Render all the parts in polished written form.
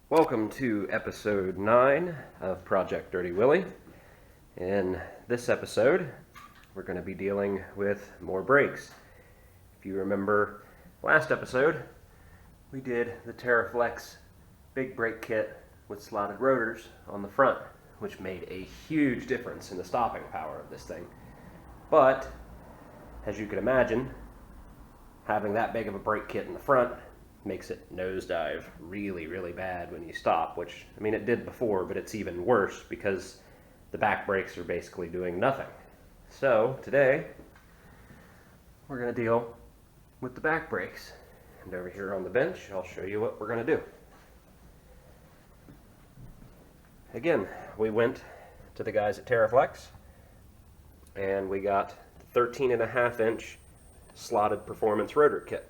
Welcome to episode 9 of Project Dirty Willy. In this episode, we're going to be dealing with more brakes. If you remember last episode, we did the TeraFlex big brake kit with slotted rotors on the front, which made a huge difference in the stopping power of this thing. But, as you can imagine, having that big of a brake kit in the front makes it nosedive really bad when you stop, which, I mean, it did before, but it's even worse because the back brakes are basically doing nothing. So today we're going to deal with the back brakes, and over here on the bench I'll show you what we're going to do. Again, we went to the guys at TeraFlex and we got the 13.5 inch slotted performance rotor kit.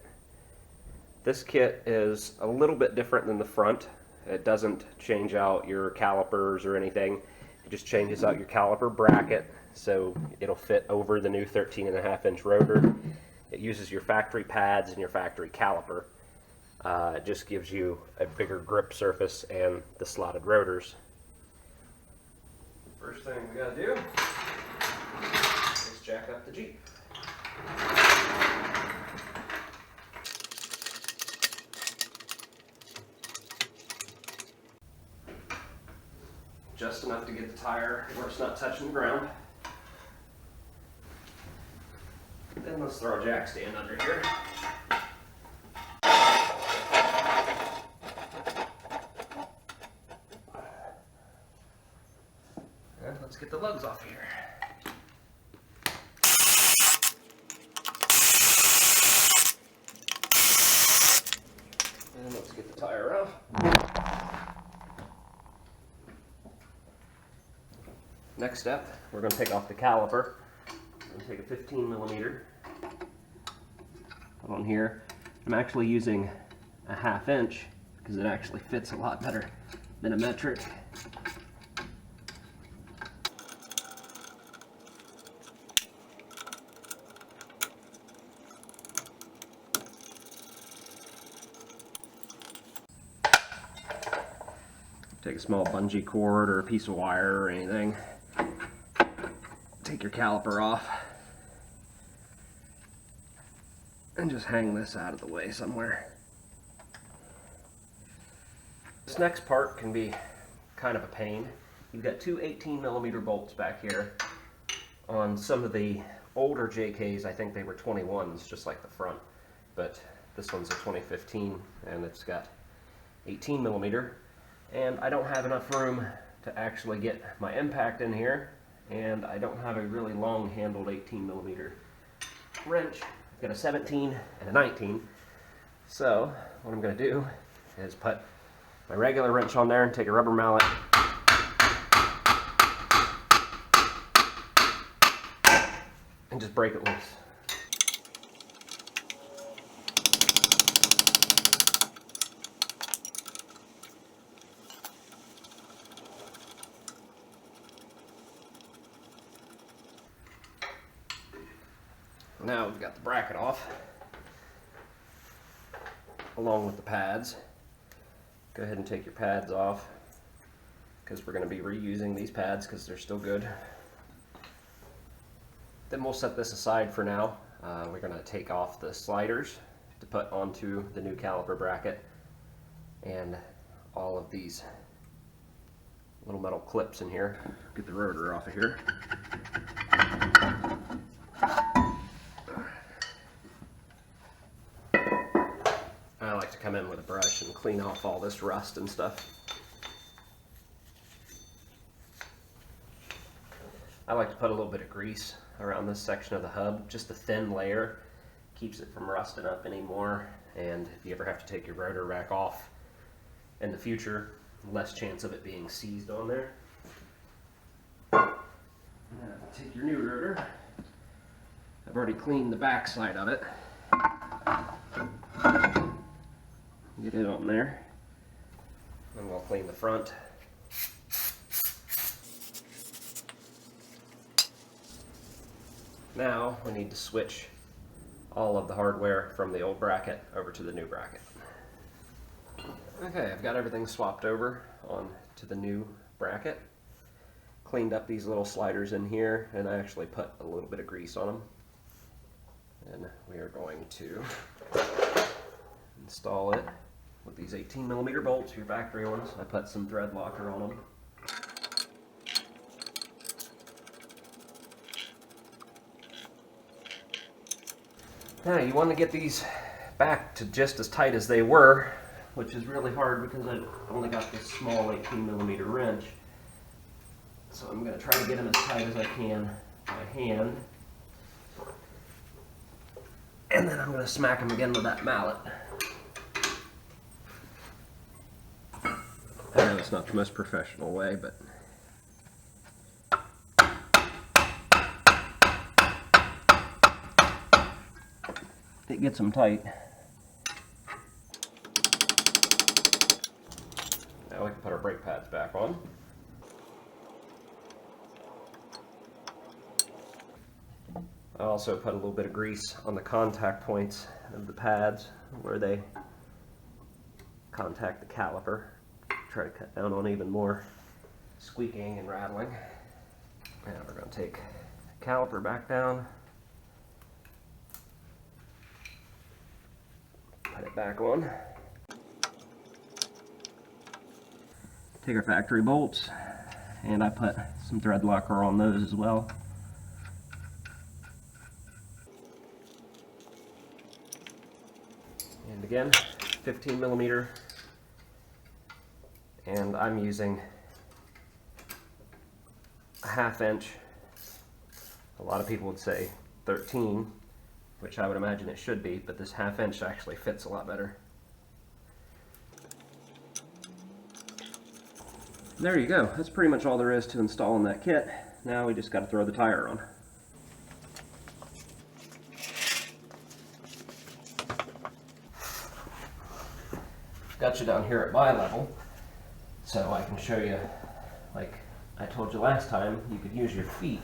This kit is a little bit different than the front. It doesn't change out your calipers or anything. It just changes out your caliper bracket so it'll fit over the new 13.5 inch rotor. It uses your factory pads and your factory caliper. It just gives you a bigger grip surface and the slotted rotors. First thing we gotta do is jack up the Jeep. Just enough to get the tire where it's not touching the ground. Then let's throw a jack stand under here. And let's get the lugs off here. And let's get the tire off. Next step, we're going to take off the caliper. I'm going to take a 15mm, put on here. I'm actually using a 1/2 inch because it actually fits a lot better than a metric. Take a small bungee cord or a piece of wire or anything. Take your caliper off and just hang this out of the way somewhere. This next part can be kind of a pain. You've got two 18mm bolts back here. On some of the older JKs, I think they were 21s, just like the front, but this one's a 2015 and it's got 18mm, and I don't have enough room to actually get my impact in here, and I don't have a really long handled 18mm wrench. I've got a 17 and a 19. So what I'm going to do is put my regular wrench on there and take a rubber mallet and just break it loose. Now we've got the bracket off, along with the pads. Go ahead and take your pads off, because we're going to be reusing these pads because they're still good. Then we'll set this aside for now. We're going to take off the sliders to put onto the new caliper bracket, and all of these little metal clips in here. Get the rotor off of here. I like to come in with a brush and clean off all this rust and stuff. I like to put a little bit of grease around this section of the hub, just a thin layer. Keeps it from rusting up anymore, and if you ever have to take your rotor rack off in the future, less chance of it being seized on there. Now, take your new rotor. I've already cleaned the back side of it. Get it on there. And we'll clean the front. Now we need to switch all of the hardware from the old bracket over to the new bracket. Okay, I've got everything swapped over on to the new bracket. Cleaned up these little sliders in here, and I actually put a little bit of grease on them. And we are going to install it with these 18mm bolts, your factory ones. I put some thread locker on them. Now you want to get these back to just as tight as they were, which is really hard because I've only got this small 18mm wrench. So I'm going to try to get them as tight as I can by hand. And then I'm going to smack them again with that mallet. I know it's not the most professional way, but it gets them tight. Now we can put our brake pads back on. I also put a little bit of grease on the contact points of the pads where they contact the caliper. Try to cut down on even more squeaking and rattling. Now we're going to take the caliper back down. Put it back on. Take our factory bolts, and I put some thread locker on those as well. And again, 15mm, and I'm using a 1/2 inch. A lot of people would say 13, which I would imagine it should be, but this 1/2 inch actually fits a lot better. There you go. That's pretty much all there is to installing that kit. Now we just got to throw the tire on. Got you down here at eye level, so I can show you, like I told you last time, you could use your feet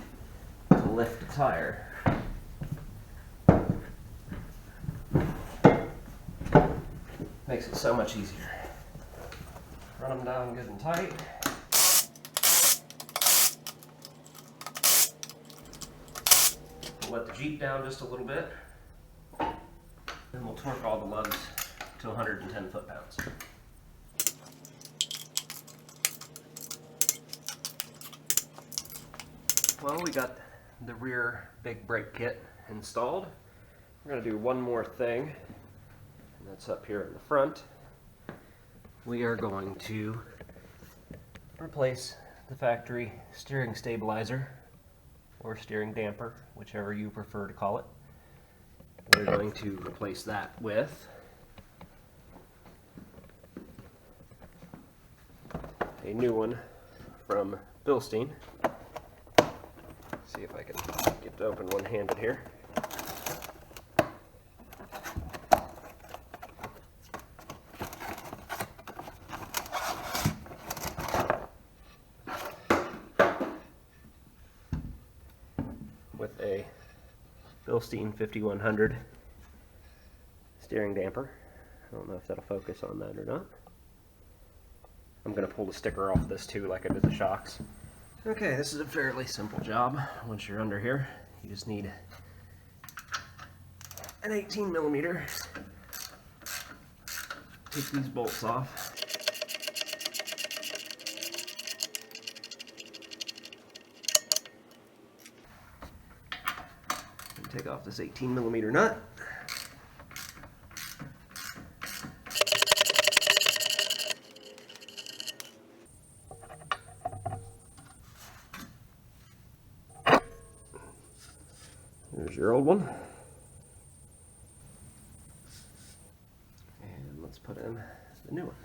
to lift the tire. Makes it so much easier. Run them down good and tight. We'll let the Jeep down just a little bit. Then we'll torque all the lugs to 110 foot-pounds. Well, we got the rear big brake kit installed. We're going to do one more thing, and that's up here in the front. We are going to replace the factory steering stabilizer, or steering damper, whichever you prefer to call it. We're going to replace that with a new one from Bilsein. See if I can get to open one-handed here. With a Bilsein 5100 steering damper. I don't know if that'll focus on that or not. I'm going to pull the sticker off this too, like I did the shocks. Okay, this is a fairly simple job. Once you're under here, you just need an 18mm. Take these bolts off. And take off this 18mm nut. There's your old one. And let's put in the new one.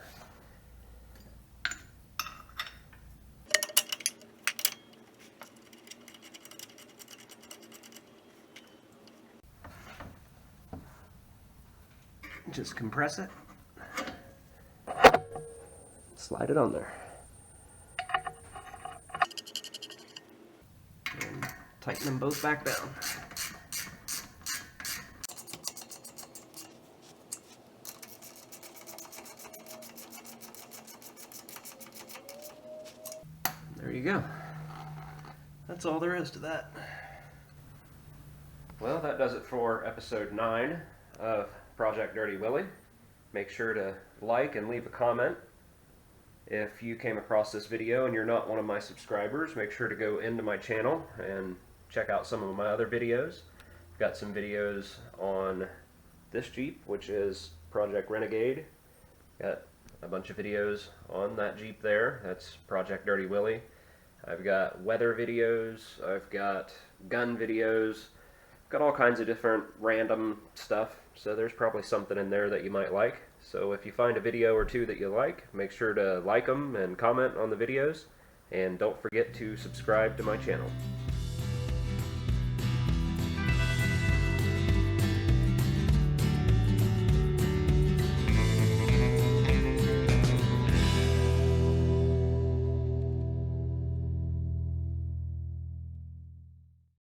Just compress it. Slide it on there. And tighten them both back down. you go. That's all there is to that. Well, that does it for episode 9 of Project Dirty Willy. Make sure to like and leave a comment. If you came across this video and you're not one of my subscribers, make sure to go into my channel and check out some of my other videos. I've got some videos on this Jeep, which is Project Renegade. Got a bunch of videos on that Jeep there. That's Project Dirty Willy. I've got weather videos, I've got gun videos, got all kinds of different random stuff, so there's probably something in there that you might like. So if you find a video or two that you like, make sure to like them and comment on the videos, and don't forget to subscribe to my channel.